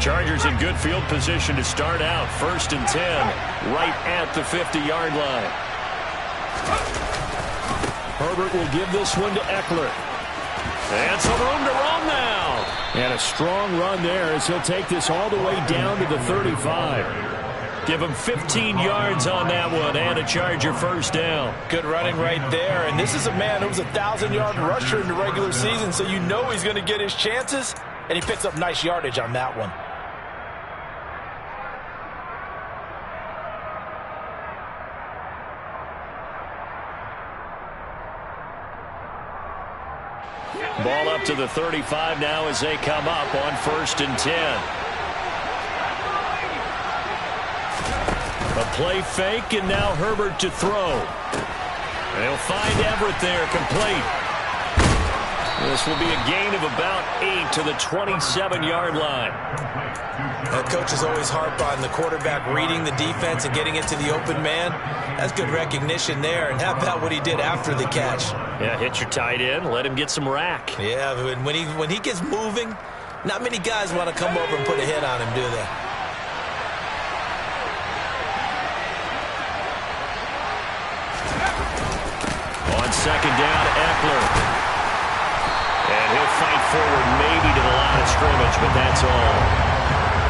Chargers in good field position to start out. 1st and 10, right at the 50-yard line. Herbert will give this one to Eckler. And some room to roam now. And a strong run there as he'll take this all the way down to the 35. Give him 15 yards on that one and a Charger first down. Good running right there. And this is a man who was a 1,000-yard rusher in the regular season, so you know he's going to get his chances. And he picks up nice yardage on that one. Ball up to the 35 now as they come up on 1st and 10. A play fake, and now Herbert to throw. They'll find Everett there, complete. This will be a gain of about 8 to the 27-yard line. Coach is always harp on the quarterback reading the defense and getting it to the open man. That's good recognition there. And how about what he did after the catch? Yeah, hit your tight end, let him get some rack. Yeah, when he gets moving, not many guys want to come over and put a hit on him, do they? On 2nd down, Eckler. And he'll fight forward maybe to the line of scrimmage, but that's all.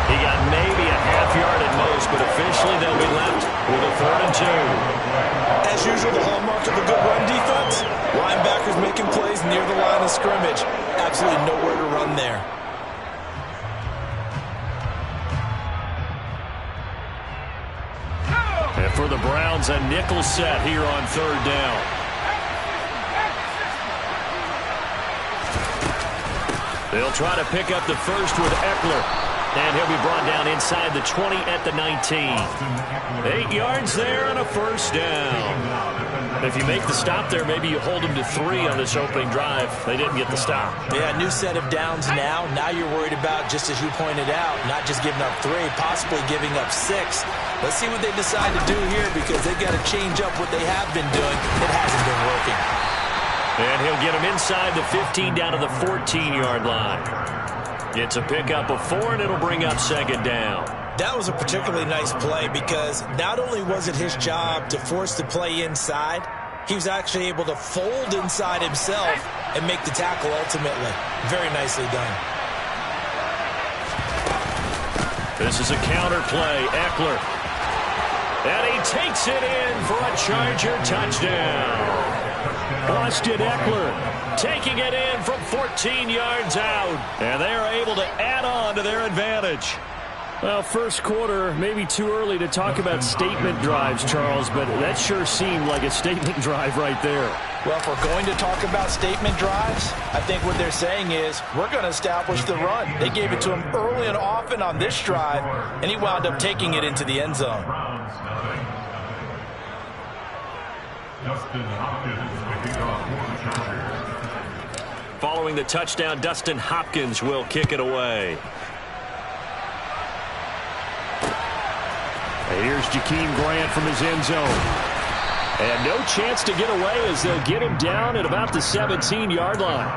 He got maybe a half yard at most, but officially they'll be left with a 3rd and 2. As usual, the hallmark of a good run defense, linebackers making plays near the line of scrimmage. Absolutely nowhere to run there. And for the Browns, a nickel set here on 3rd down. They'll try to pick up the first with Eckler. And he'll be brought down inside the 20 at the 19. 8 yards there and a 1st down. If you make the stop there, maybe you hold them to 3 on this opening drive. They didn't get the stop. Yeah, new set of downs now. Now you're worried about, just as you pointed out, not just giving up 3, possibly giving up 6. Let's see what they decide to do here, because they've got to change up what they have been doing. It hasn't been working. And he'll get him inside the 15 down to the 14-yard line. It's a pickup of 4, and it'll bring up 2nd down. That was a particularly nice play, because not only was it his job to force the play inside, he was actually able to fold inside himself and make the tackle ultimately. Very nicely done. This is a counter play. Eckler. And he takes it in for a Charger touchdown. Austin Eckler taking it in from 14 yards out. And they are able to add on to their advantage. Well, first quarter, maybe too early to talk about statement drives, Charles, but that sure seemed like a statement drive right there. Well, if we're going to talk about statement drives, I think what they're saying is we're going to establish the run. They gave it to him early and often on this drive, and he wound up taking it into the end zone. Following the touchdown, Dustin Hopkins will kick it away. And here's Jakeem Grant from his end zone. And no chance to get away as they'll get him down at about the 17-yard line.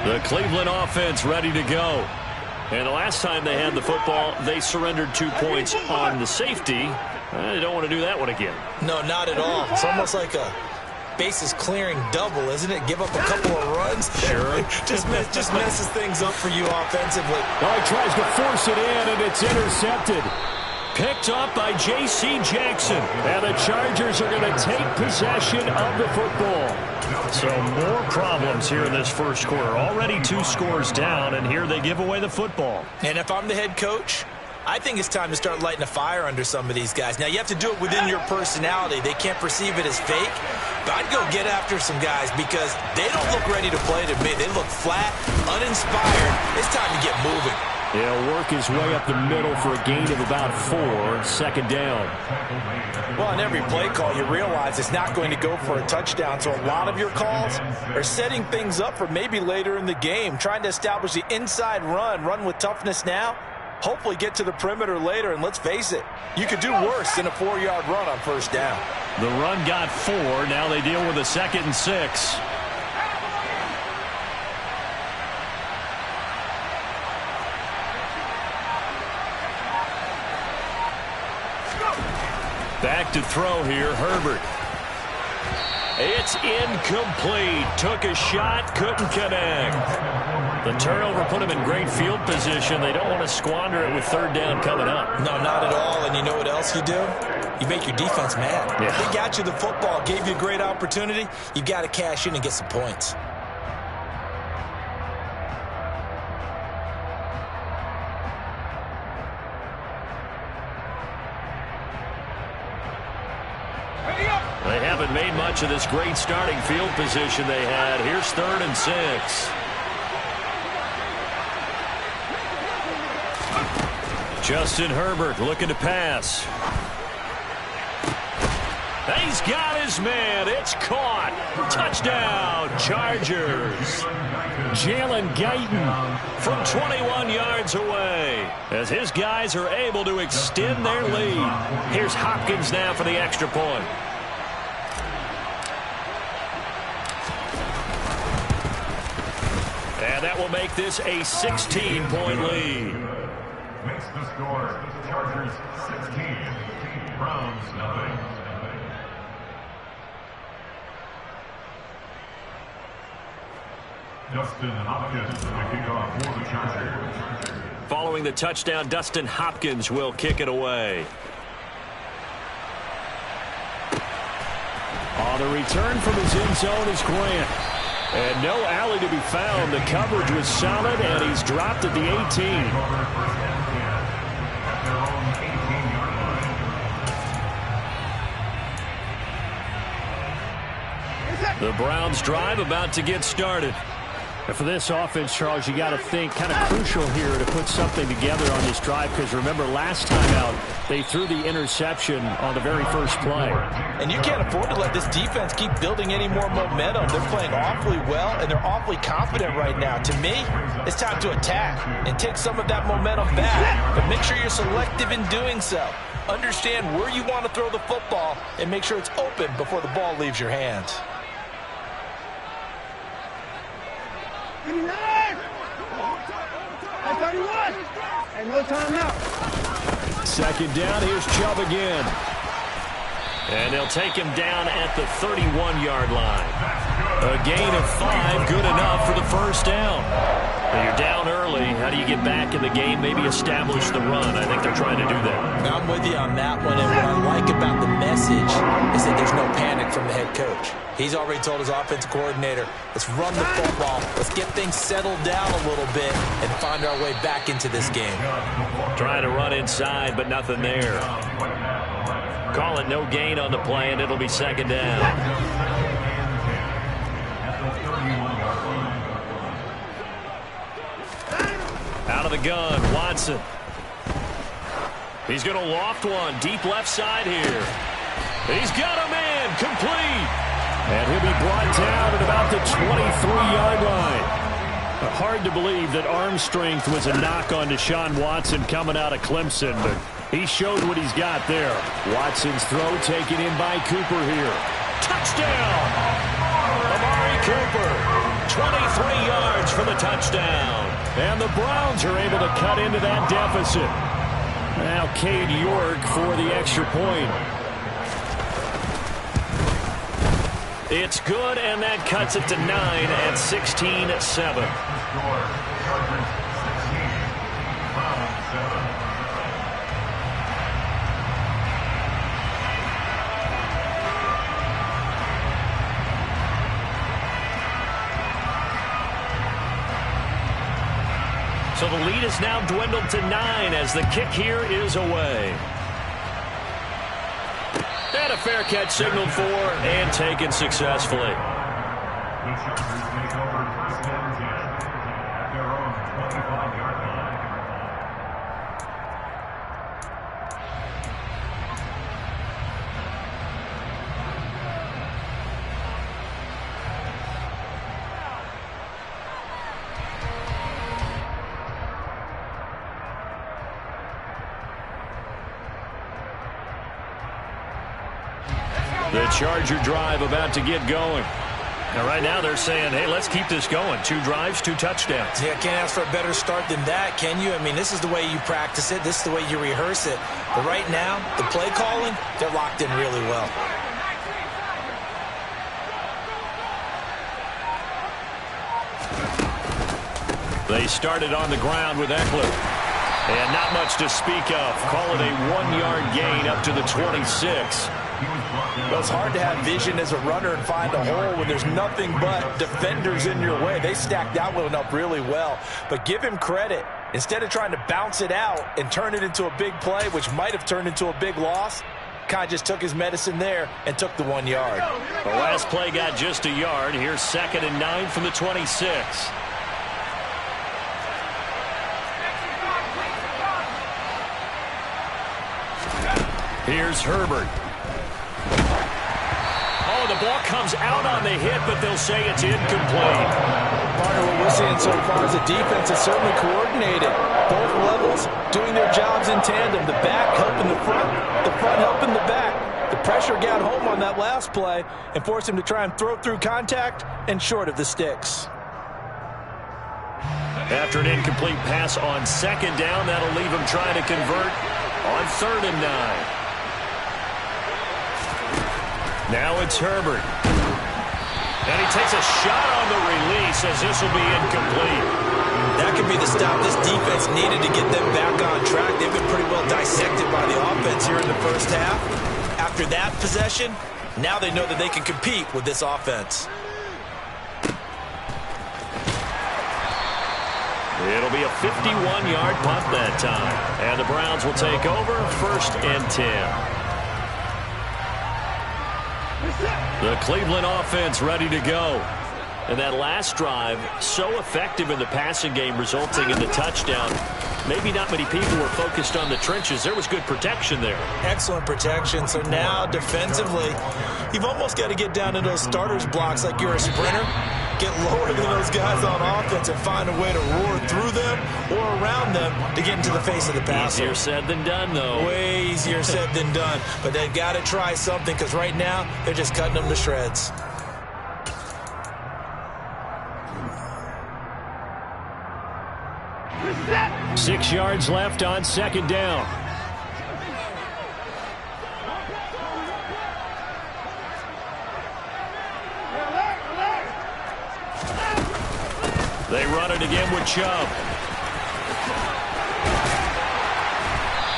The Cleveland offense ready to go. And the last time they had the football, they surrendered 2 points on the safety. They don't want to do that one again. No, not at all. It's almost like a bases clearing double, isn't it? Give up a couple of runs. Sure. just messes things up for you offensively. Oh, he tries to force it in, and it's intercepted. Picked up by J.C. Jackson. And the Chargers are going to take possession of the football. So more problems here in this first quarter. Already 2 scores down, and here they give away the football. And if I'm the head coach, I think it's time to start lighting a fire under some of these guys. Now, you have to do it within your personality. They can't perceive it as fake. But I'd go get after some guys because they don't look ready to play to me. They look flat, uninspired. It's time to get moving. He'll work his way up the middle for a gain of about 4, second down. Well, on every play call, you realize it's not going to go for a touchdown, so a lot of your calls are setting things up for maybe later in the game, trying to establish the inside run with toughness now, hopefully get to the perimeter later, and let's face it, you could do worse than a 4-yard run on first down. The run got 4. Now they deal with a 2nd and 6. Back to throw here, Herbert. It's incomplete. Took a shot, couldn't connect. The turnover put him in great field position. They don't want to squander it with third down coming up. No, not at all. And you know what else you do? You make your defense mad. Yeah. They got you the football, gave you a great opportunity. You've got to cash in and get some points. They haven't made much of this great starting field position they had. Here's 3rd and 6. Justin Herbert looking to pass. He's got his man. It's caught. Touchdown, Chargers. Jalen Guyton from 21 yards away as his guys are able to extend their lead. Here's Hopkins now for the extra point. And that will make this a 16-point lead. Makes the score Chargers 16, Browns 9. Dustin Hopkins to kick off for the Chargers. Following the touchdown, Dustin Hopkins will kick it away. On the return from his end zone is Grant. And no alley to be found. The coverage was solid, and he's dropped at the 18. The Browns drive about to get started. And for this offense, Charles, you got to think kind of crucial here to put something together on this drive, because remember last time out they threw the interception on the very first play. And you can't afford to let this defense keep building any more momentum. They're playing awfully well, and they're awfully confident right now. To me, it's time to attack and take some of that momentum back. But make sure you're selective in doing so. Understand where you want to throw the football and make sure it's open before the ball leaves your hands. 39! At 31! And no time now. Second down, here's Chubb again. And they'll take him down at the 31-yard line. A gain of 5, good enough for the first down. Now you're down early. How do you get back in the game? Maybe establish the run. I think they're trying to do that. I'm with you on that one, and what I like about the message is that there's no panic from the head coach. He's already told his offensive coordinator, let's run the football, let's get things settled down a little bit, and find our way back into this game. Trying to run inside, but nothing there. Call it no gain on the play, and it'll be second down. Out of the gun, Watson. He's going to loft one, deep left side here. He's got a man, complete. And he'll be brought down at about the 23-yard line. Hard to believe that arm strength was a knock on Deshaun Watson coming out of Clemson, but he showed what he's got there. Watson's throw taken in by Cooper here. Touchdown! Amari Cooper, 23 yards for the touchdown. And the Browns are able to cut into that deficit. Now Cade York for the extra point. It's good, and that cuts it to 9 at 16-7. So the lead is now dwindled to 9 as the kick here is away. And a fair catch signaled for and taken successfully. The Chargers take over first down 10 at their own 25-yard line. The Charger drive about to get going. Now, right now they're saying, hey, let's keep this going. 2 drives, 2 touchdowns. Yeah, can't ask for a better start than that, can you? I mean, this is the way you practice it. This is the way you rehearse it. But right now, the play calling, they're locked in really well. They started on the ground with Eckler. And not much to speak of. Call it a 1-yard gain up to the 26. Well, it's hard to have vision as a runner and find a hole when there's nothing but defenders in your way. They stacked that one up really well. But give him credit. Instead of trying to bounce it out and turn it into a big play, which might have turned into a big loss, kind of just took his medicine there and took the 1 yard. The last play got just a yard. Here's 2nd and 9 from the 26. Here's Herbert. Oh, the ball comes out on the hit, but they'll say it's incomplete. Partner, what we're seeing so far is the defense is certainly coordinated. Both levels doing their jobs in tandem. The back helping the front helping the back. The pressure got home on that last play and forced him to try and throw through contact and short of the sticks. After an incomplete pass on 2nd down, that'll leave him trying to convert on 3rd and 9. Now it's Herbert. And he takes a shot on the release as this will be incomplete. That could be the stop this defense needed to get them back on track. They've been pretty well dissected by the offense here in the first half. After that possession, now they know that they can compete with this offense. It'll be a 51-yard punt that time. And the Browns will take over 1st and 10. The Cleveland offense ready to go. And that last drive, so effective in the passing game, resulting in the touchdown. Maybe not many people were focused on the trenches. There was good protection there. Excellent protection. So now, defensively, you've almost got to get down to those starters blocks like you're a sprinter. Get lower than those guys on offense and find a way to roar through them or around them to get into the face of the passer. Easier said than done, though. Way easier said than done. But they've got to try something because right now they're just cutting them to shreds. Reset. 6 yards left on 2nd down. They run it again with Chubb.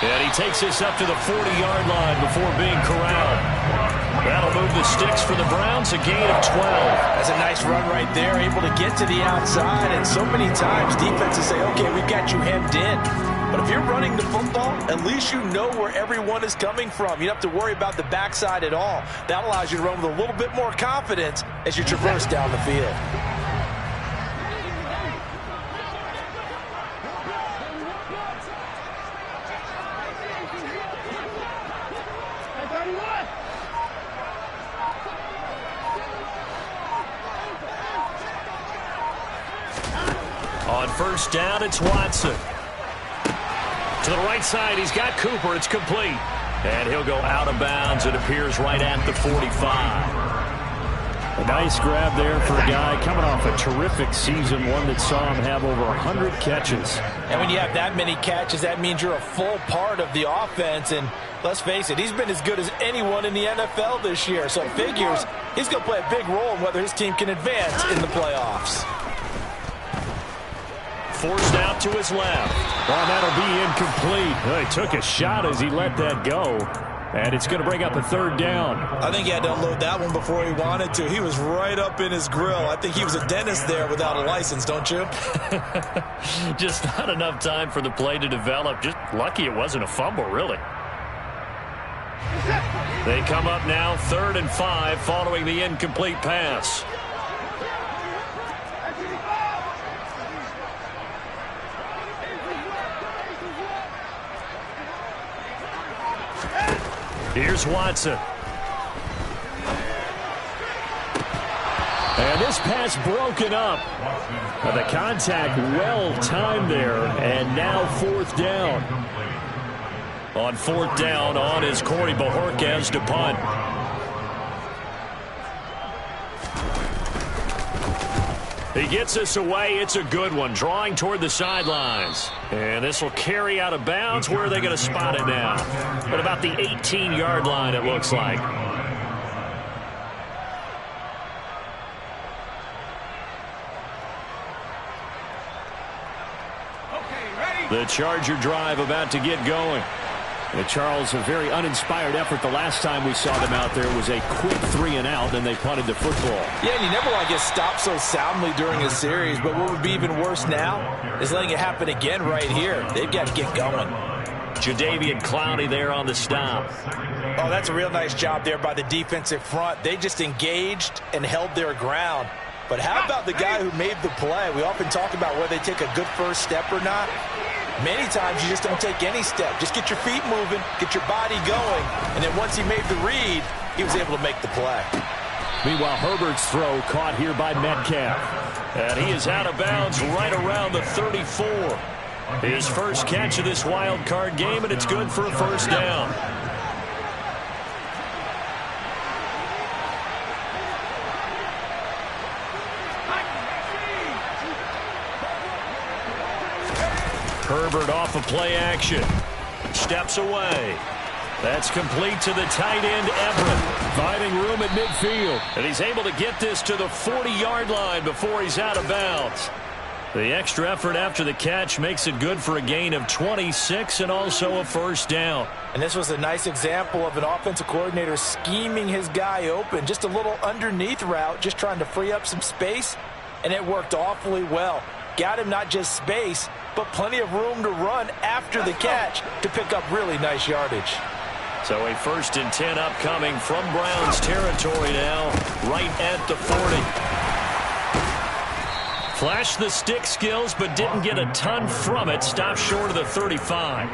And he takes this up to the 40-yard line before being corralled. That'll move the sticks for the Browns, a gain of 12. That's a nice run right there, able to get to the outside. And so many times defenses say, okay, we've got you hemmed in. But if you're running the football, at least you know where everyone is coming from. You don't have to worry about the backside at all. That allows you to run with a little bit more confidence as you traverse down the field. On 1st down, it's Watson. To the right side, he's got Cooper. It's complete. And he'll go out of bounds. It appears right at the 45. A nice grab there for a guy coming off a terrific season, one that saw him have over 100 catches. And when you have that many catches, that means you're a full part of the offense. And let's face it, he's been as good as anyone in the NFL this year. So it figures he's going to play a big role in whether his team can advance in the playoffs. Forced out to his left. Oh, that'll be incomplete. Oh, he took a shot as he let that go. And it's going to bring up a 3rd down. I think he had to unload that one before he wanted to. He was right up in his grill. I think he was a dentist there without a license, don't you? Just not enough time for the play to develop. Just lucky it wasn't a fumble, really. They come up now 3rd and 5 following the incomplete pass. Here's Watson. And this pass broken up. The contact well timed there, and now fourth down. On fourth down, on is Corey Bajorquez to punt. He gets this away. It's a good one, drawing toward the sidelines. And this will carry out of bounds. Where are they going to spot it now? At about the 18-yard line, it looks like. The Charger drive about to get going. Charles, a very uninspired effort. The last time we saw them out there was a quick 3-and-out, and they punted the football. Yeah, and you never want to get stopped so soundly during a series, but what would be even worse now is letting it happen again right here. They've got to get going. Jadeveon Clowney there on the stop. Oh, that's a real nice job there by the defensive front. They just engaged and held their ground. But how about the guy who made the play? We often talk about whether they take a good first step or not. Many times you just don't take any step. Just get your feet moving, get your body going, and then once he made the read, he was able to make the play. Meanwhile, Herbert's throw caught here by Metcalf. And he is out of bounds right around the 34. His first catch of this wild card game, and it's good for a first down. Herbert off of play action. Steps away. That's complete to the tight end, Everett. Finding room at midfield. And he's able to get this to the 40-yard line before he's out of bounds. The extra effort after the catch makes it good for a gain of 26 and also a first down. And this was a nice example of an offensive coordinator scheming his guy open. Just a little underneath route, just trying to free up some space, and it worked awfully well. Got him not just space, but plenty of room to run after the catch to pick up really nice yardage. So a 1st and 10 upcoming from Browns territory now, right at the 40. Flashed the stick skills, but didn't get a ton from it. Stopped short of the 35.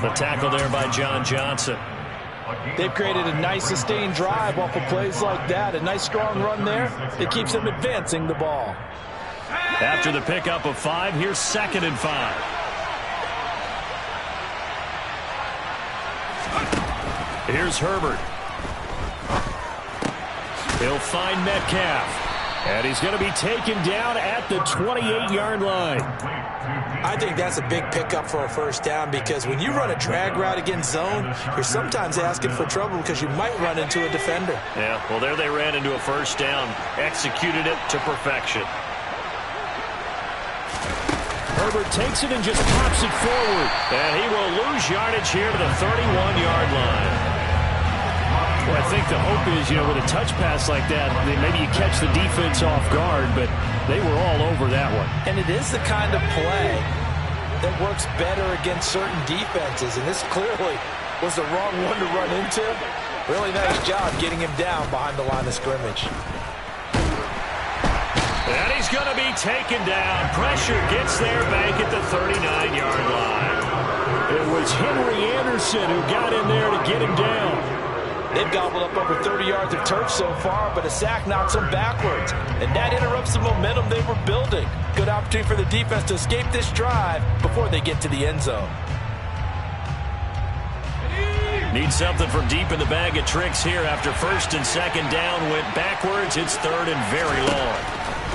The tackle there by John Johnson. They've created a nice sustained drive off of plays like that. A nice strong run there. It keeps them advancing the ball. After the pickup of 5, here's 2nd and 5. Here's Herbert. He'll find Metcalf. And he's going to be taken down at the 28-yard line. I think that's a big pickup for a first down because when you run a drag route against zone, you're sometimes asking for trouble because you might run into a defender. Yeah, well, there they ran into a first down. Executed it to perfection. Herbert takes it and just pops it forward. And he will lose yardage here to the 31-yard line. Well, I think the hope is, with a touch pass like that, maybe you catch the defense off guard, but they were all over that one. And it is the kind of play that works better against certain defenses, and this clearly was the wrong one to run into. Really nice job getting him down behind the line of scrimmage. And he's going to be taken down. Pressure gets there back at the 39-yard line. It was Henry Anderson who got in there to get him down. They've gobbled up over 30 yards of turf so far, but a sack knocks them backwards. And that interrupts the momentum they were building. Good opportunity for the defense to escape this drive before they get to the end zone. Need something from deep in the bag of tricks here after 1st and 2nd down. Went backwards. It's 3rd and very long.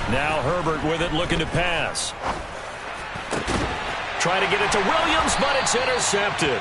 Now Herbert with it, looking to pass. Trying to get it to Williams, but it's intercepted.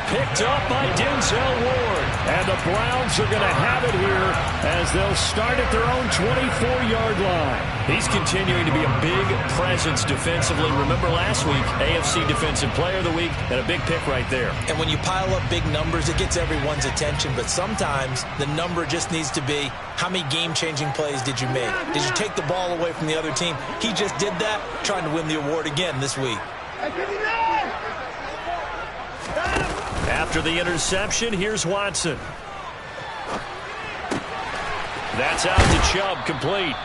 Picked up by Denzel Ward. And the Browns are going to have it here as they'll start at their own 24-yard line. He's continuing to be a big presence defensively. Remember last week, AFC Defensive Player of the Week, and a big pick right there. And when you pile up big numbers, it gets everyone's attention. But sometimes the number just needs to be, how many game-changing plays did you make? Did you take the ball away from the other team? He just did that, trying to win the award again this week. After the interception, here's Watson. That's out to Chubb, complete.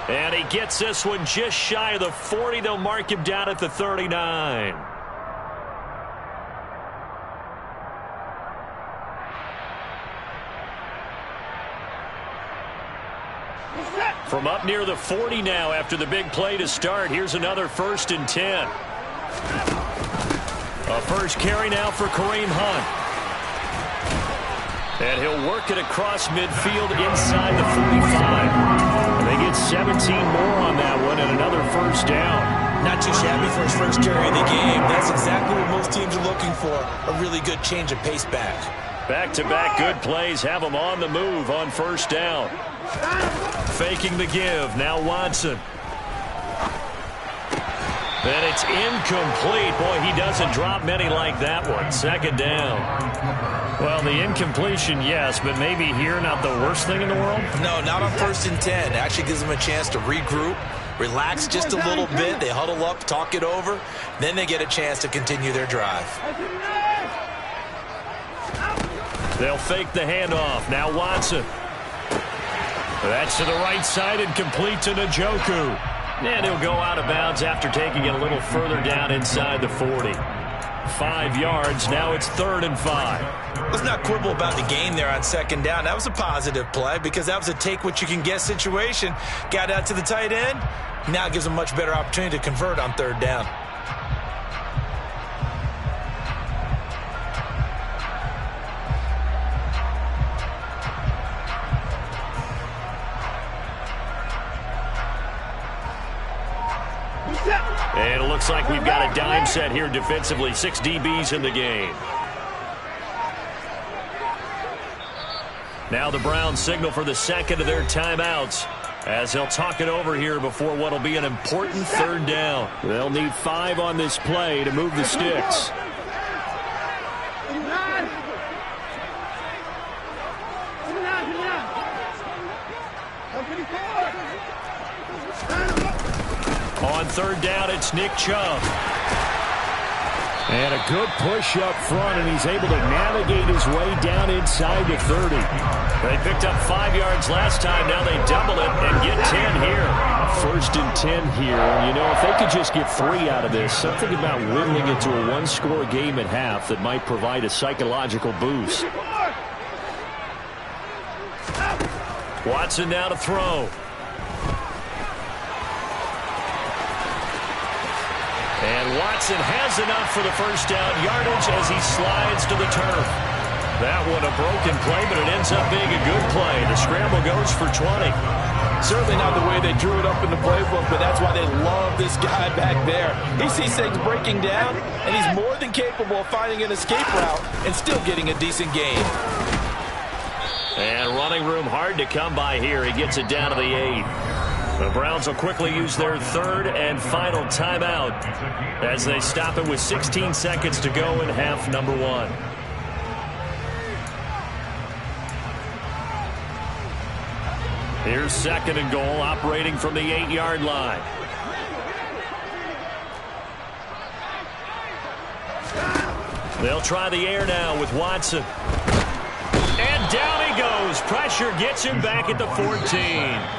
And he gets this one just shy of the 40. They'll mark him down at the 39. From up near the 40 now after the big play to start. Here's another 1st and 10. A first carry now for Kareem Hunt. And he'll work it across midfield inside the 45. And they get 17 more on that one and another first down. Not too shabby for his first carry of the game. That's exactly what most teams are looking for. A really good change of pace back. Back-to-back good plays have him on the move on first down. Faking the give. Now Watson. And it's incomplete. Boy, he doesn't drop many like that one. 2nd down. Well, the incompletion, yes, but maybe here not the worst thing in the world? No, not on 1st and 10. It actually gives them a chance to regroup, relax just a little bit. They huddle up, talk it over. Then they get a chance to continue their drive. They'll fake the handoff. Now Watson. That's to the right side and complete to Njoku. And he'll go out of bounds after taking it a little further down inside the 40. 5 yards. Now it's 3rd and 5. Let's not quibble about the gain there on 2nd down. That was a positive play because that was a take-what-you-can-get situation. Got out to the tight end. Now it gives them a much better opportunity to convert on 3rd down. And it looks like we've got a dime set here defensively. 6 DBs in the game. Now the Browns signal for the 2nd of their timeouts as they'll talk it over here before what will be an important 3rd down. They'll need 5 on this play to move the sticks. On 3rd down, it's Nick Chubb. And a good push up front, and he's able to navigate his way down inside the 30. They picked up 5 yards last time. Now they double it and get 10 here. 1st and 10 here. You know, if they could just get 3 out of this, something about whittling it to a 1-score game at half that might provide a psychological boost. Watson now to throw. And Watson has enough for the first down yardage as he slides to the turf. That one a broken play, but it ends up being a good play. The scramble goes for 20. Certainly not the way they drew it up in the playbook, but that's why they love this guy back there. He sees things breaking down, and he's more than capable of finding an escape route and still getting a decent gain. And running room hard to come by here. He gets it down to the 8. The Browns will quickly use their 3rd and final timeout as they stop it with 16 seconds to go in half number 1. Here's 2nd and goal, operating from the 8-yard line. They'll try the air now with Watson. And down he goes. Pressure gets him back at the 14.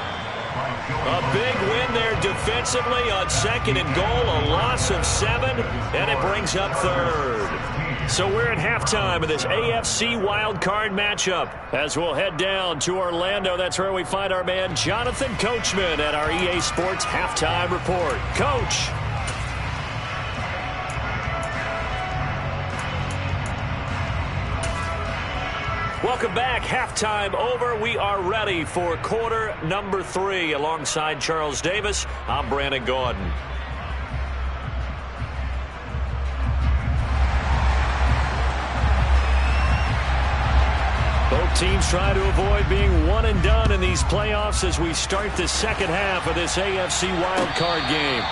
A big win there defensively on 2nd and goal, a loss of 7, and it brings up 3rd. So we're at halftime of this AFC wildcard matchup as we'll head down to Orlando. That's where we find our man Jonathan Coachman at our EA Sports Halftime Report. Coach. Welcome back. Halftime over. We are ready for quarter number 3. Alongside Charles Davis, I'm Brandon Gaudin. Both teams try to avoid being one and done in these playoffs as we start the 2nd half of this AFC wildcard game.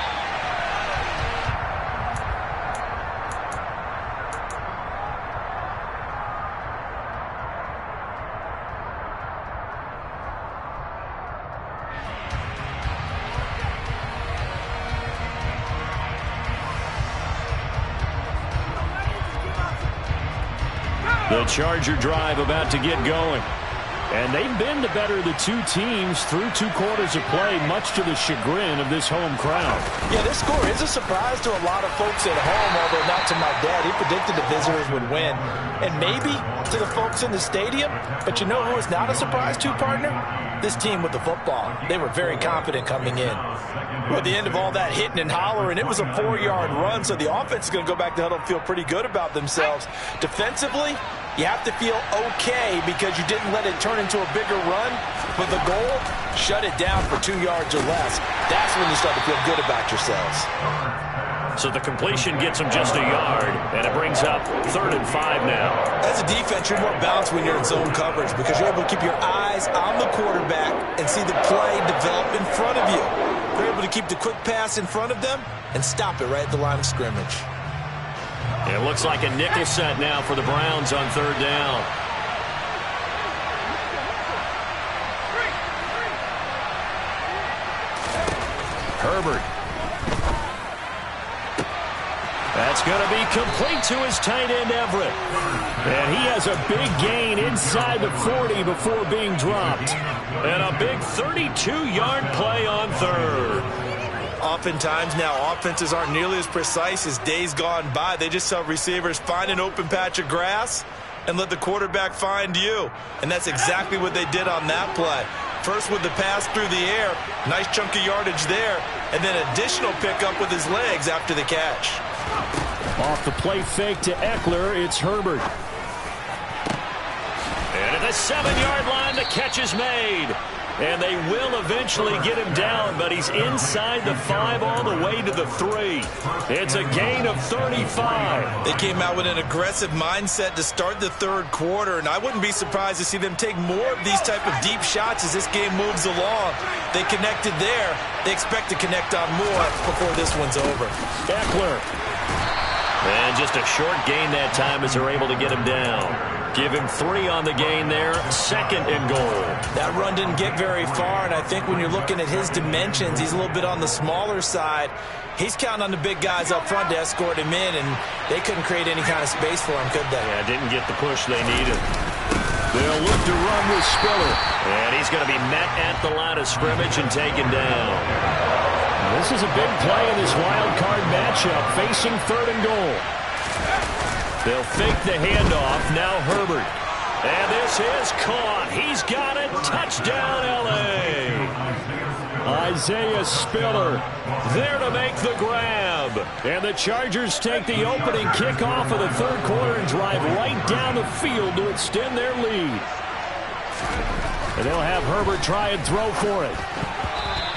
The Charger drive about to get going. And they've been the better of the two teams through 2 quarters of play, much to the chagrin of this home crowd. Yeah, this score is a surprise to a lot of folks at home, although not to my dad. He predicted the visitors would win. And maybe to the folks in the stadium. But you know who is not a surprise to, partner? This team with the football. They were very confident coming in. Well, at the end of all that hitting and hollering, it was a 4-yard run, so the offense is going to go back to huddle and feel pretty good about themselves. Defensively, you have to feel okay because you didn't let it turn into a bigger run. But the goal, shut it down for 2 yards or less. That's when you start to feel good about yourselves. So the completion gets them just a yard, and it brings up 3rd and 5 now. As a defense, you're more balanced when you're in zone coverage because you're able to keep your eyes on the quarterback and see the play develop in front of you. You're able to keep the quick pass in front of them and stop it right at the line of scrimmage. It looks like a nickel set now for the Browns on 3rd down. Herbert. That's going to be complete to his tight end, Everett. And he has a big gain inside the 40 before being dropped. And a big 32-yard play on 3rd. Oftentimes now, offenses aren't nearly as precise as days gone by. They just have receivers find an open patch of grass and let the quarterback find you. And that's exactly what they did on that play. First with the pass through the air, nice chunk of yardage there, and then additional pickup with his legs after the catch. Off the play fake to Eckler, it's Herbert. And at the 7-yard line, the catch is made. And they will eventually get him down, but he's inside the 5 all the way to the 3. It's a gain of 35. They came out with an aggressive mindset to start the 3rd quarter, and I wouldn't be surprised to see them take more of these type of deep shots as this game moves along. They connected there. They expect to connect on more before this one's over. Eckler. And just a short gain that time as they're able to get him down. Give him 3 on the gain there, 2nd and goal. That run didn't get very far, and I think when you're looking at his dimensions, he's a little bit on the smaller side. He's counting on the big guys up front to escort him in, and they couldn't create any kind of space for him, could they? Yeah, didn't get the push they needed. They'll look to run with Spiller. And he's going to be met at the line of scrimmage and taken down. This is a big play in this wild card matchup, facing 3rd and goal. They'll fake the handoff. Now Herbert. And this is caught. He's got it. Touchdown, L.A. Isaiah Spiller there to make the grab. And the Chargers take the opening kickoff of the 3rd quarter and drive right down the field to extend their lead. And they'll have Herbert try and throw for it.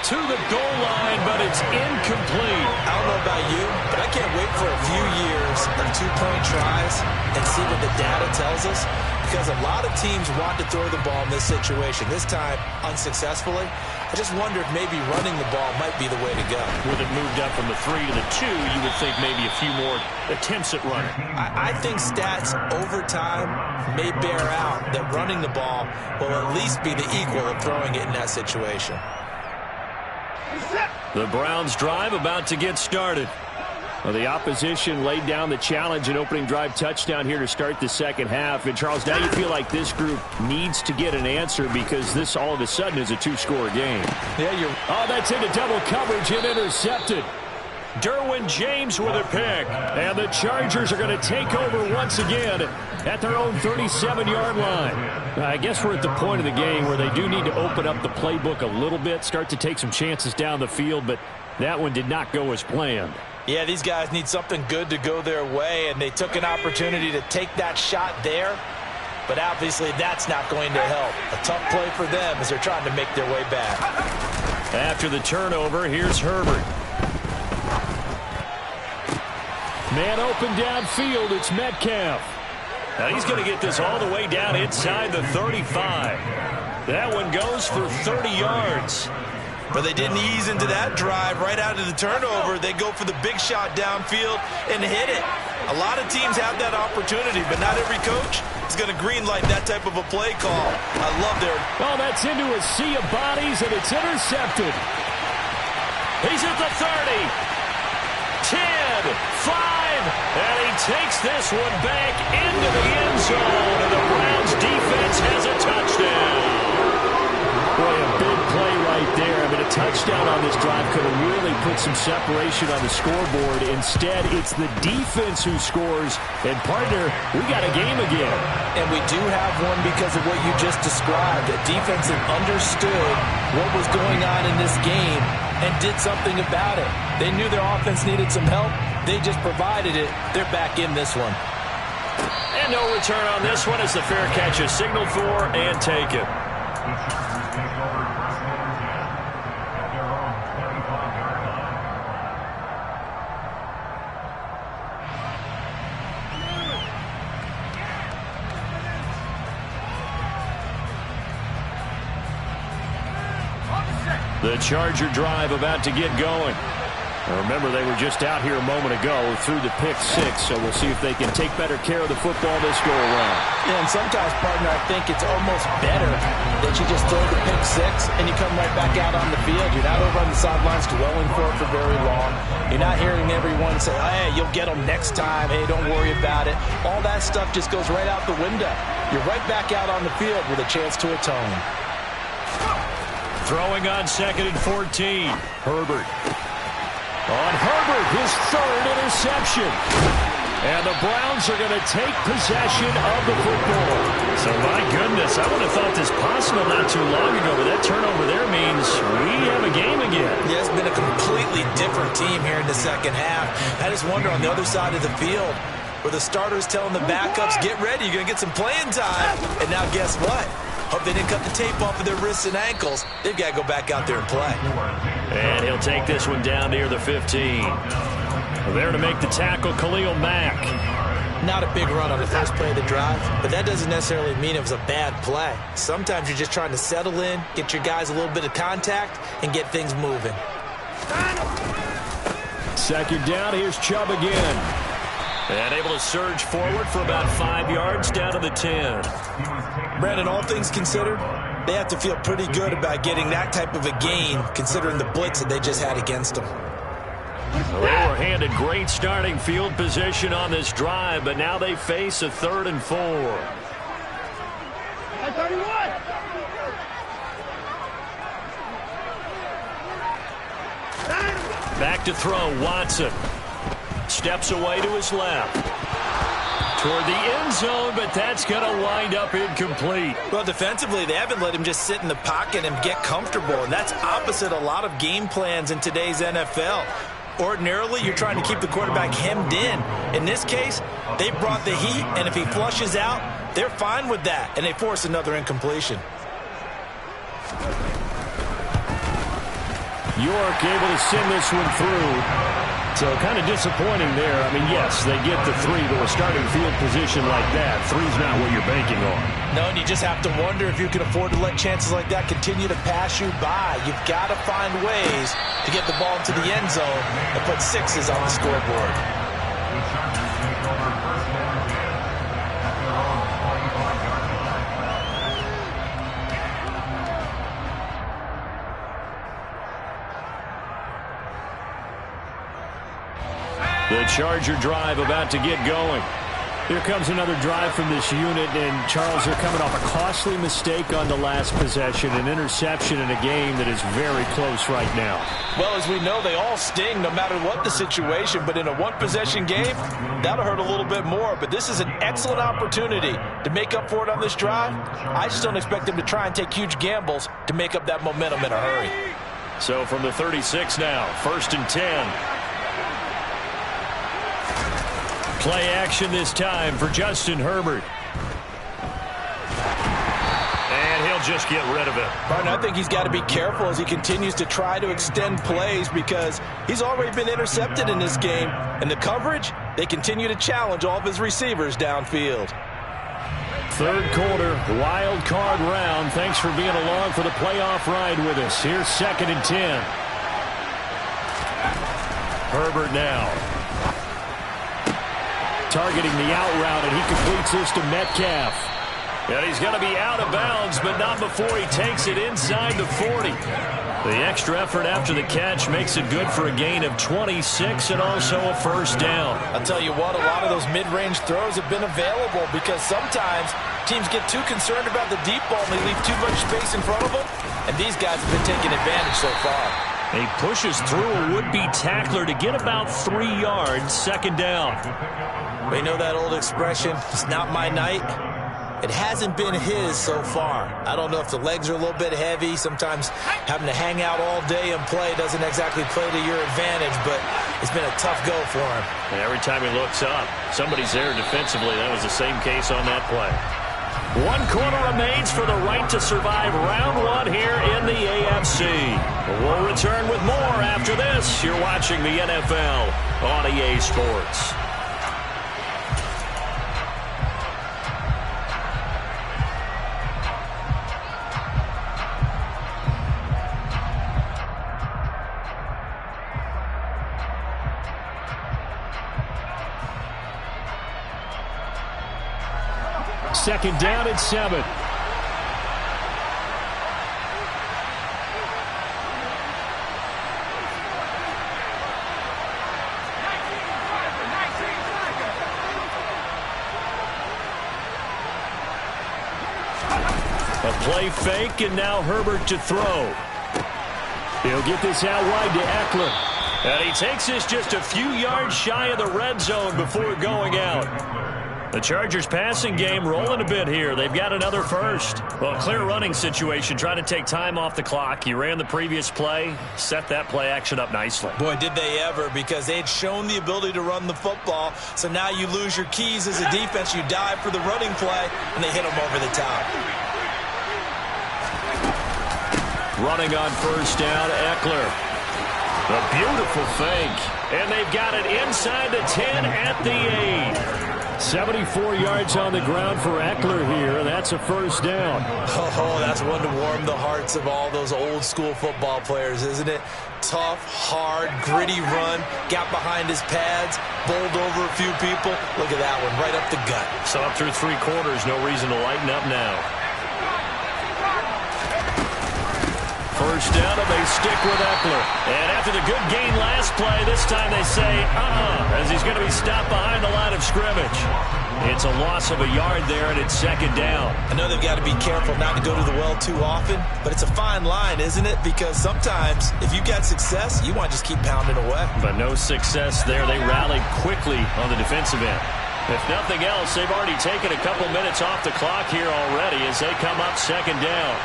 To the goal line, but it's incomplete. I don't know about you, but I can't wait for a few years of 2-point tries and see what the data tells us, because a lot of teams want to throw the ball in this situation. This time, unsuccessfully. I just wonder if maybe running the ball might be the way to go. With it moved up from the 3 to the 2, you would think maybe a few more attempts at running. I think stats over time may bear out that running the ball will at least be the equal of throwing it in that situation. The Browns drive about to get started. Well, the opposition laid down the challenge and opening drive touchdown here to start the 2nd half. And, Charles, now you feel like this group needs to get an answer because this all of a sudden is a 2-score game. Yeah, Oh, that's into double coverage and intercepted. Derwin James with a pick. And the Chargers are going to take over once again at their own 37-yard line. I guess we're at the point of the game where they do need to open up the playbook a little bit, start to take some chances down the field, but that one did not go as planned. Yeah, these guys need something good to go their way, and they took an opportunity to take that shot there, but obviously that's not going to help. A tough play for them as they're trying to make their way back. After the turnover, here's Herbert. Man open downfield, it's Metcalf. Now he's going to get this all the way down inside the 35. That one goes for 30 yards. But they didn't ease into that drive right out of the turnover. They go for the big shot downfield and hit it. A lot of teams have that opportunity, but not every coach is going to greenlight that type of a play call. I love their... Oh, that's into a sea of bodies, and it's intercepted. He's at the 30. 10, 5, and he takes this one back into the end zone, and the Browns defense has a touchdown. on this drive could have really put some separation on the scoreboard. Instead, it's the defense who scores. And, partner, we got a game again. And we do have one because of what you just described. The defense that understood what was going on in this game and did something about it. They knew their offense needed some help. They just provided it. They're back in this one. And no return on this one as the fair catch is signaled for and taken. The Charger drive about to get going. Remember, they were just out here a moment ago through the pick six, so we'll see if they can take better care of the football this go-around. Yeah, and sometimes, partner, I think it's almost better that you just throw the pick six and you come right back out on the field. You're not over on the sidelines dwelling for it for very long. You're not hearing everyone say, hey, you'll get them next time. Hey, don't worry about it. All that stuff just goes right out the window. You're right back out on the field with a chance to atone. Throwing on 2nd and 14. Herbert. On Herbert, his third interception. And the Browns are going to take possession of the football. So, my goodness, I would have thought this possible not too long ago, but that turnover there means we have a game again. Yeah, it's been a completely different team here in the second half. I just wonder on the other side of the field, where the starters telling the backups, get ready, you're going to get some playing time. And now guess what? Hope they didn't cut the tape off of their wrists and ankles. They've got to go back out there and play. And he'll take this one down near the 15. There to make the tackle, Khalil Mack. Not a big run on the first play of the drive, but that doesn't necessarily mean it was a bad play. Sometimes you're just trying to settle in, get your guys a little bit of contact, and get things moving. Second down, here's Chubb again. And able to surge forward for about 5 yards down to the 10. Brandon, all things considered, they have to feel pretty good about getting that type of a gain, considering the blitz that they just had against them. Well, they were handed great starting field position on this drive, but now they face a 3rd and 4. 31. Back to throw, Watson. Steps away to his left. Toward the end zone, but that's going to wind up incomplete. Well, defensively, they haven't let him just sit in the pocket and get comfortable, and that's opposite a lot of game plans in today's NFL. Ordinarily, you're trying to keep the quarterback hemmed in. In this case, they brought the heat, and if he flushes out, they're fine with that, and they force another incompletion. York able to send this one through. So kind of disappointing there. I mean, yes, they get the 3, but with starting field position like that, 3's not what you're banking on. No, and you just have to wonder if you can afford to let chances like that continue to pass you by. You've got to find ways to get the ball into the end zone and put 6s on the scoreboard. The Charger drive about to get going. Here comes another drive from this unit, and Charles, they're coming off a costly mistake on the last possession, an interception in a game that is very close right now. Well, as we know, they all sting no matter what the situation, but in a one-possession game, that'll hurt a little bit more. But this is an excellent opportunity to make up for it on this drive. I just don't expect them to try and take huge gambles to make up that momentum in a hurry. So from the 36 now, 1st and 10. Play action this time for Justin Herbert. And he'll just get rid of it. Martin, I think he's got to be careful as he continues to try to extend plays because he's already been intercepted in this game. And the coverage, they continue to challenge all of his receivers downfield. 3rd quarter, wild card round. Thanks for being along for the playoff ride with us. Here's 2nd and 10. Herbert now. Targeting the out route, and he completes this to Metcalf. And he's going to be out of bounds, but not before he takes it inside the 40. The extra effort after the catch makes it good for a gain of 26 and also a 1st down. I'll tell you what, a lot of those mid-range throws have been available because sometimes teams get too concerned about the deep ball and they leave too much space in front of them, and these guys have been taking advantage so far. He pushes through a would-be tackler to get about 3 yards, second down. We know that old expression, it's not my night. It hasn't been his so far. I don't know if the legs are a little bit heavy. Sometimes having to hang out all day and play doesn't exactly play to your advantage, but it's been a tough go for him. And every time he looks up, somebody's there defensively. That was the same case on that play. 1 quarter remains for the right to survive round 1 here in the AFC. We'll return with more after this. You're watching the NFL on EA Sports. Second down and 7. A play fake, and now Herbert to throw. He'll get this out wide to Eckler. And he takes this just a few yards shy of the red zone before going out. The Chargers passing game rolling a bit here. They've got another first. Well, clear running situation, trying to take time off the clock. You ran the previous play, set that play action up nicely. Boy, did they ever, because they'd shown the ability to run the football. So now you lose your keys as a defense. You dive for the running play, and they hit them over the top. Running on first down, Eckler. A beautiful fake. And they've got it inside the 10 at the 8. 74 yards on the ground for Eckler here, and that's a first down. Oh, that's one to warm the hearts of all those old-school football players, isn't it? Tough, hard, gritty run, got behind his pads, bowled over a few people. Look at that one, right up the gut. So up through 3 quarters, no reason to lighten up now. First down, and they stick with Eckler. And after the good gain last play, this time they say, as he's going to be stopped behind the line of scrimmage. It's a loss of a yard there, and it's second down. I know they've got to be careful not to go to the well too often, but it's a fine line, isn't it? Because sometimes, if you've got success, you want to just keep pounding away. But no success there. They rallied quickly on the defensive end. If nothing else, they've already taken a couple minutes off the clock here already as they come up second down.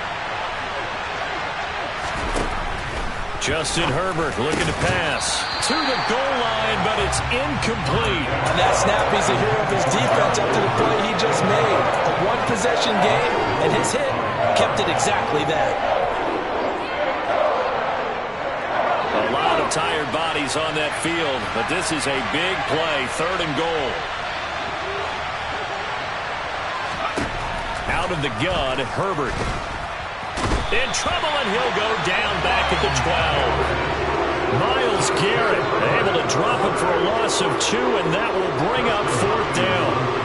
Justin Herbert looking to pass to the goal line, but it's incomplete. On that snap, he's a hero of his defense after the play he just made. A one-possession game, and his hit kept it exactly that. A lot of tired bodies on that field, but this is a big play, third and goal. Out of the gun, Herbert. In trouble, and he'll go down back at the 12. Myles Garrett able to drop him for a loss of 2, and that will bring up fourth down.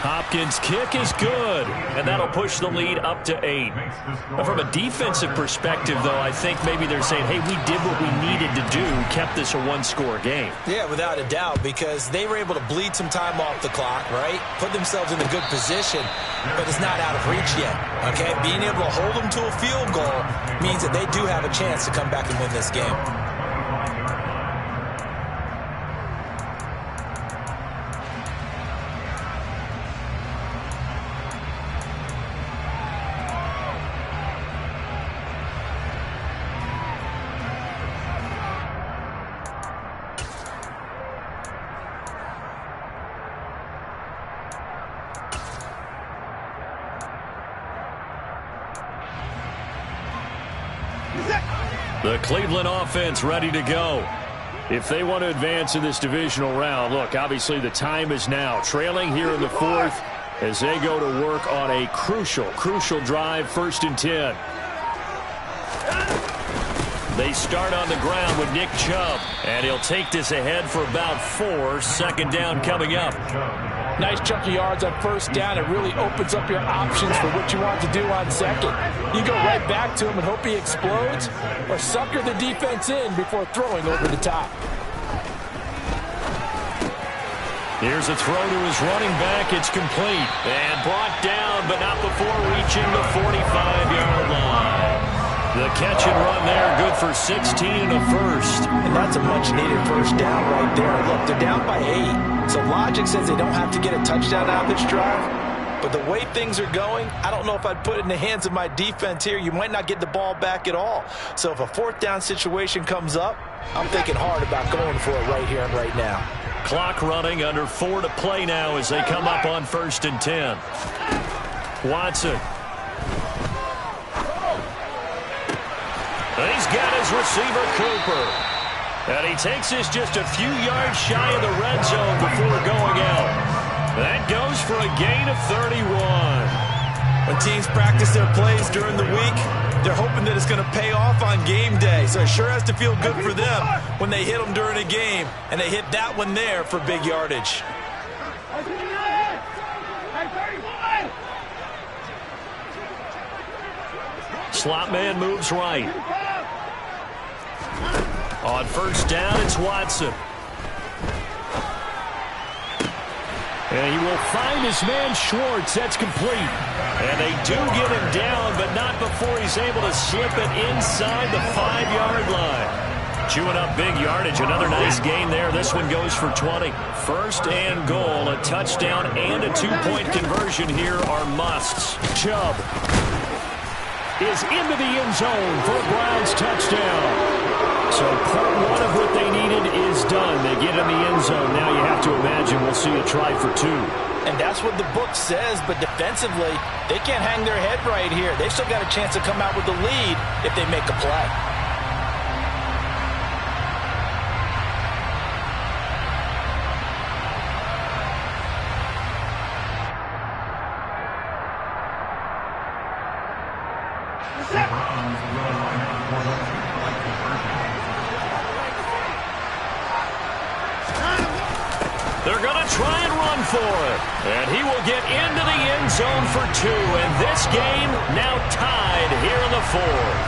Hopkins' kick is good, and that'll push the lead up to 8. From a defensive perspective, though, I think maybe they're saying, hey, we did what we needed to do, kept this a one-score game. Yeah, without a doubt, because they were able to bleed some time off the clock, right? Put themselves in a good position, but it's not out of reach yet, okay? Being able to hold them to a field goal means that they do have a chance to come back and win this game. The Cleveland offense ready to go. If they want to advance in this divisional round, look, obviously the time is now. Trailing here in the 4th as they go to work on a crucial drive, 1st and 10. They start on the ground with Nick Chubb, and he'll take this ahead for about 4. Second down coming up. Nice chunk of yards on first down. It really opens up your options for what you want to do on second. You go right back to him and hope he explodes, or sucker the defense in before throwing over the top. Here's a throw to his running back. It's complete. And brought down, but not before reaching the 45-yard line. The catch and run there, good for 16 and a first. And that's a much-needed first down right there. Look, they're down by 8. So logic says they don't have to get a touchdown out of this drive. But the way things are going, I don't know if I'd put it in the hands of my defense here. You might not get the ball back at all. So if a fourth down situation comes up, I'm thinking hard about going for it right here and right now. Clock running, under 4 to play now as they come up on 1st and 10. Watson. And he's got his receiver, Cooper. And he takes this just a few yards shy of the red zone before going out. That goes for a gain of 31. When teams practice their plays during the week, they're hoping that it's going to pay off on game day. So it sure has to feel good for them when they hit them during a game. And they hit that one there for big yardage. Slot man moves right. On 1st down, it's Watson. And he will find his man Schwartz. That's complete. And they do get him down, but not before he's able to slip it inside the 5-yard line. Chewing up big yardage. Another nice gain there. This one goes for 20. 1st and goal. A touchdown and a 2-point conversion here are musts. Chubb is into the end zone for a Browns touchdown. So part 1 of what they needed is done. They get in the end zone. Now you have to imagine we'll see a try for 2. And that's what the book says, but defensively, they can't hang their head right here. They've still got a chance to come out with the lead if they make a play. They're going to try and run for it. And he will get into the end zone for 2. And this game now tied here in the 4th.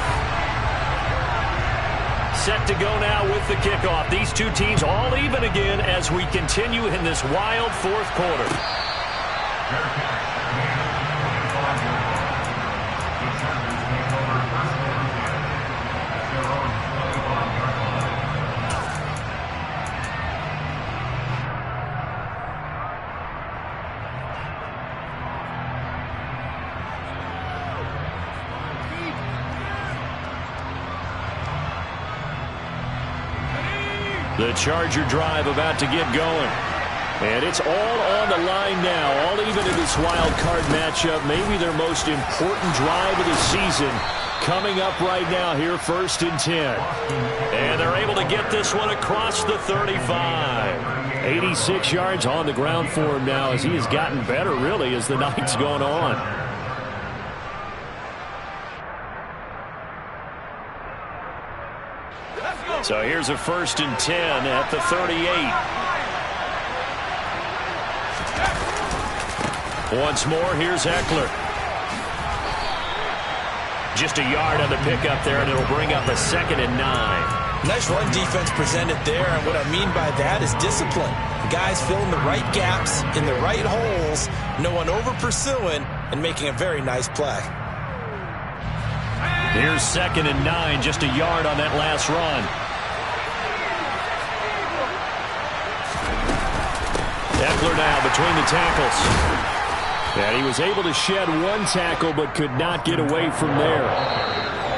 Set to go now with the kickoff. These two teams all even again as we continue in this wild 4th quarter. The Charger drive about to get going. And it's all on the line now, all even in this wild card matchup. Maybe their most important drive of the season coming up right now here, 1st and 10. And they're able to get this one across the 35. 86 yards on the ground for him now as he has gotten better, really, as the night's gone on. So here's a 1st and 10 at the 38. Once more, here's Eckler. Just a yard on the pickup there, and it'll bring up a 2nd and 9. Nice run defense presented there, and what I mean by that is discipline. Guys filling the right gaps in the right holes, no one over-pursuing, and making a very nice play. Here's 2nd and 9, just a yard on that last run. Eckler now between the tackles. And he was able to shed 1 tackle but could not get away from there.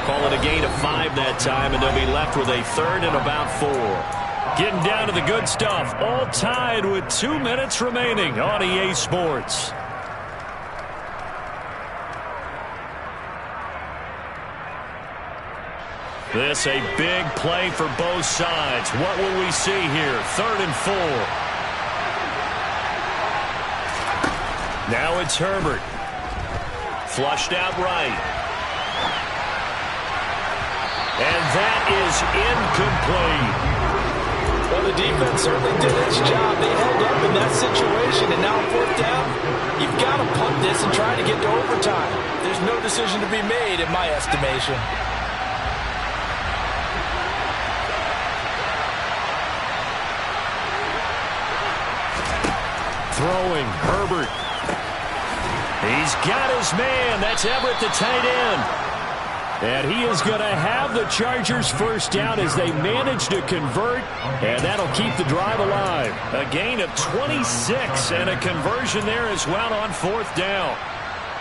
Call it a gain of 5 that time, and they'll be left with a 3rd and about 4. Getting down to the good stuff. All tied with 2 minutes remaining on EA Sports. This a big play for both sides. What will we see here? 3rd and 4. Now it's Herbert. Flushed out right. And that is incomplete. Well, the defense certainly did its job. They held up in that situation, and now on 4th down, you've got to punt this and try to get to overtime. There's no decision to be made in my estimation. throwing. Herbert. He's got his man. That's Everett, the tight end. And he is going to have the Chargers first down as they manage to convert, and that'll keep the drive alive. A gain of 26 and a conversion there as well on fourth down.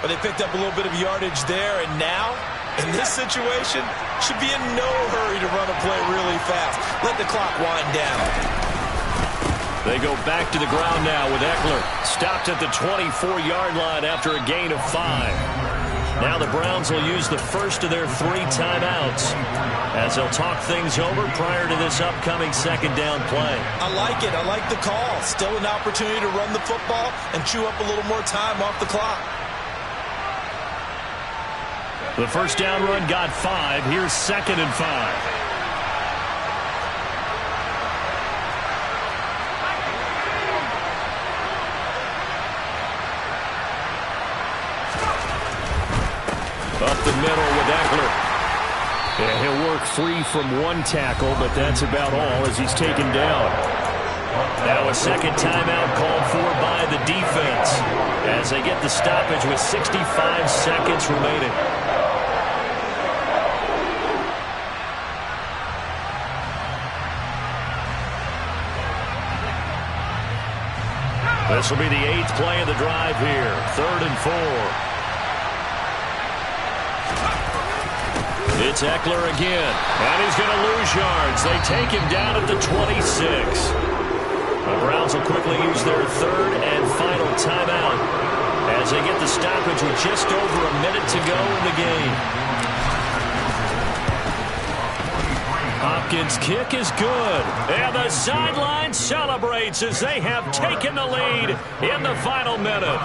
But they picked up a little bit of yardage there, and now, in this situation, should be in no hurry to run a play really fast. Let the clock wind down. They go back to the ground now with Eckler. Stopped at the 24-yard line after a gain of 5. Now the Browns will use the first of their 3 timeouts as they'll talk things over prior to this upcoming second down play. I like it. I like the call. Still an opportunity to run the football and chew up a little more time off the clock. The first down run got 5. Here's 2nd and 5. Up the middle with Eckler. Yeah, he'll work free from 1 tackle, but that's about all as he's taken down. Now a second timeout called for by the defense as they get the stoppage with 65 seconds remaining. This will be the 8th play of the drive here. 3rd and 4. It's Eckler again, and he's going to lose yards. They take him down at the 26. The Browns will quickly use their 3rd and final timeout as they get the stoppage with just over a minute to go in the game. Hopkins' kick is good, and the sideline celebrates as they have taken the lead in the final minute.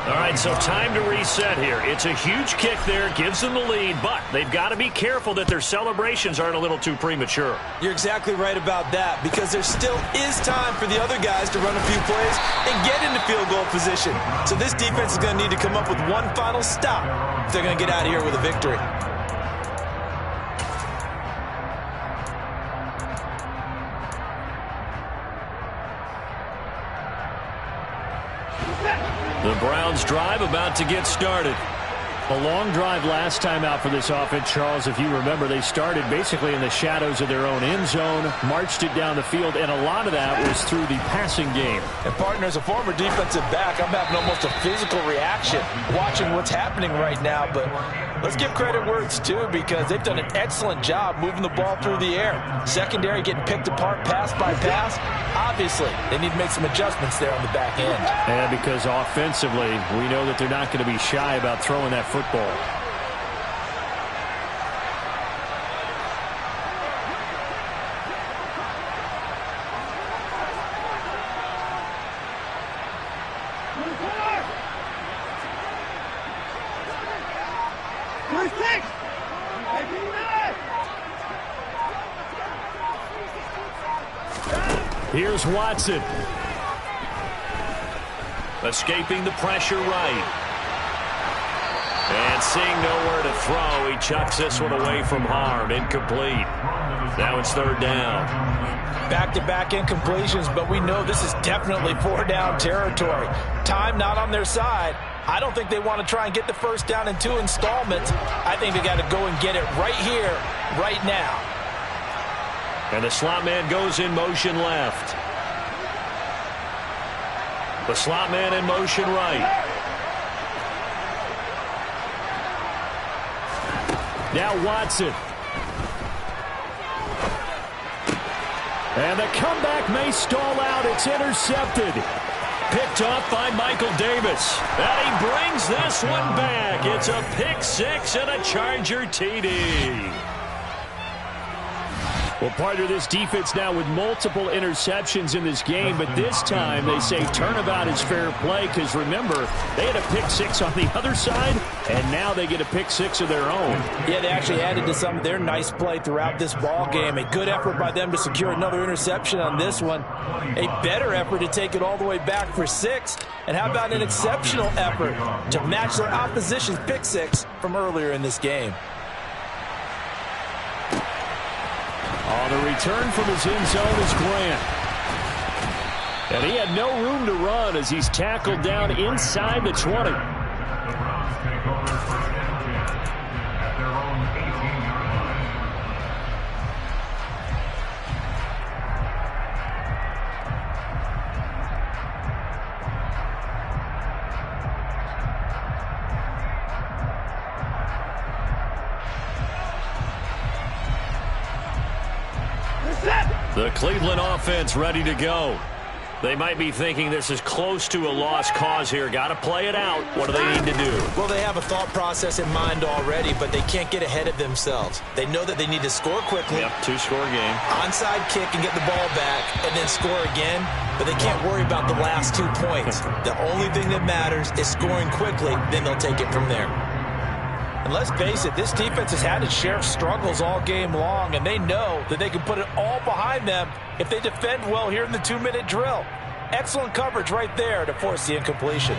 All right, so time to reset here. It's a huge kick there, gives them the lead, but they've got to be careful that their celebrations aren't a little too premature. You're exactly right about that, because there still is time for the other guys to run a few plays and get into field goal position. So this defense is going to need to come up with one final stop if they're going to get out of here with a victory. The Browns drive about to get started. A long drive last time out for this offense, Charles. If you remember, they started basically in the shadows of their own end zone, marched it down the field, and a lot of that was through the passing game. And, partner, as a former defensive back, I'm having almost a physical reaction watching what's happening right now. But let's give credit where it's due, because they've done an excellent job moving the ball through the air. Secondary getting picked apart pass by pass. Obviously, they need to make some adjustments there on the back end. And because offensively, we know that they're not going to be shy about throwing that football. Here's Watson. Escaping the pressure right. And seeing nowhere to throw, he chucks this one away from harm. Incomplete. Now it's 3rd down. Back-to-back incompletions, but we know this is definitely 4-down territory. Time not on their side. I don't think they want to try and get the first down in 2 installments. I think they got to go and get it right here, right now. And the slot man goes in motion left. The slot man in motion right. Now Watson. And the comeback may stall out. It's intercepted. Picked off by Michael Davis. And he brings this one back. It's a pick 6 and a Charger TD. Well, part of this defense now with multiple interceptions in this game, but this time they say turnabout is fair play because, remember, they had a pick 6 on the other side, and now they get a pick 6 of their own. Yeah, they actually added to some of their nice play throughout this ball game. A good effort by them to secure another interception on this one. A better effort to take it all the way back for 6. And how about an exceptional effort to match their opposition's pick 6 from earlier in this game? On the return from his end zone is Grant. And he had no room to run as he's tackled down inside the 20. The Browns take over first and 10 at their own 18-yard line. The Cleveland offense ready to go. They might be thinking this is close to a lost cause here. Got to play it out. What do they need to do? Well, they have a thought process in mind already, but they can't get ahead of themselves. They know that they need to score quickly. Yep, two-score game. Onside kick and get the ball back and then score again, but they can't worry about the last 2 points. The only thing that matters is scoring quickly, then they'll take it from there. And let's face it, this defense has had its share of struggles all game long, and they know that they can put it all behind them if they defend well here in the 2-minute drill. Excellent coverage right there to force the incompletion.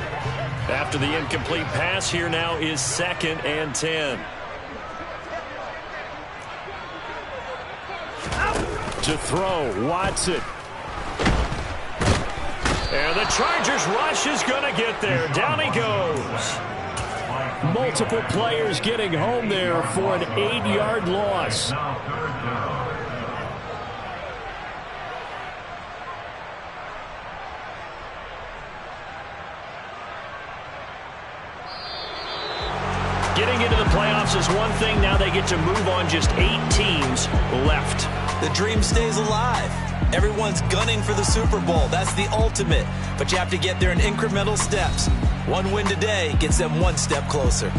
After the incomplete pass, here now is 2nd and 10. To throw, Watson. And the Chargers rush is going to get there. Down he goes. Multiple players getting home there for an 8-yard loss. Now third down. Getting into the playoffs is one thing. Now they get to move on. Just 8 teams left. The dream stays alive. Everyone's gunning for the Super Bowl. That's the ultimate. But you have to get there in incremental steps. One win today gets them one step closer.